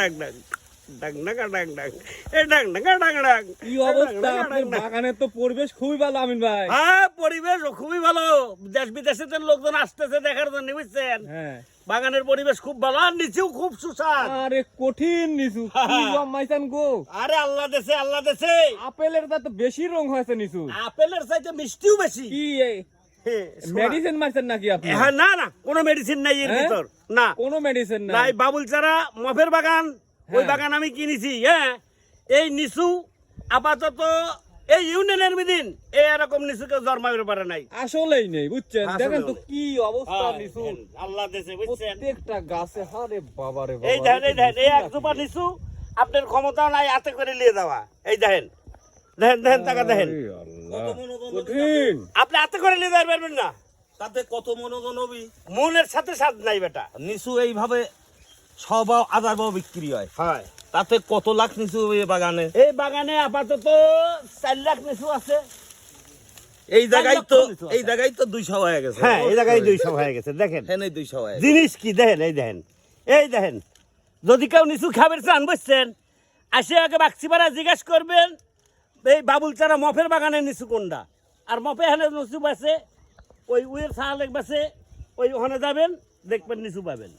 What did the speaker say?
ডাং ডাং ডাং ডাং ডাং ডাং এ ডাং ডাং ডাং ডাং। কি অবস্থা আপনার বাগানের তো পরিবেশ খুবই ভালো আমিন ভাই। হ্যাঁ পরিবেশ খুবই ভালো, দেশ বিদেশে লোকজন আসতেছে দেখার জন্য, বুঝছেন? হ্যাঁ বাগানের পরিবেশ খুব ভালো, আর নিচেও খুব সুস্বাদ। আরে কঠিন নিচু কি জমাইছেন গো। আরে আল্লাহ দেশে, আল্লাহ দেশে আপেলের তো বেশি রং হয়েছে নিচু। আপেলের চাইতে মিষ্টিও বেশি। কি হ্যাঁ, মেডিসিন মারছেন নাকি আপনি? হ্যাঁ, না না কোনো মেডিসিন নাই এর হ্যাঁ? ভিতর, না কোনো মেডিসিন নাই। নাই। বাবুল চারা মফের বাগান, ওই হ্যাঁ। বাগান আমি কিনেছি। হ্যাঁ, এই নিচু আপাতত এই ইউনিয়নের মিদিন এরকম নিচু কেউ জন্মাইতে পারে নাই। আসলেই নেই বুঝছেন, আসলেও দেখেন তো নেই। কি অবস্থা হ্যাঁ, নিচু। আল্লাহ দেশে, বুঝছেন? প্রত্যেকটা গাছে হারে বাবারে বাবা। এই দেখেন, এই দেখেন, এই এক জোপা নিচু আপনার ক্ষমতা নাই হাতে করে নিয়ে যাওয়া। এই দেখেন, দেখেন দেখেন, টাকা দেখেন, কঠিন। আপনি হাতে করে নিয়ে যাই পারবেন না। তাতে কত মনোজনবী মনের সাথে সাথ নাই বেটা। নিচু এইভাবে 6 বা 1000 বিক্রি হয়, হয় তাতে কত লাখ নিচু এই বাগানে। এই বাগানে আপাতত 4 লাখ নিচু আছে। এই জায়গায় তো 4 লক্ষ নিচু আছে। এই জায়গায় তো 200 হয়ে গেছে। হ্যাঁ, এই জায়গায় 200 হয়ে গেছে। দেখেন হ্যাঁ 200 হয়ে গেছে। জিনিস কি দেখেন, এই দেখেন, এই দেখেন। যদি কেউ নিচু খাবার চান, বুঝছেন, আসে আগে বাক্সিপাড়া জিজ্ঞেস করবেন এই বাবুল চারা মফের বাগানের নিচু কোনটা। আর মফে এখানে নিচু বাসে, ওই উয়ের ছায়া লেগ বাসে, ওই ওখানে যাবেন, দেখবেন নিচু পাবেন।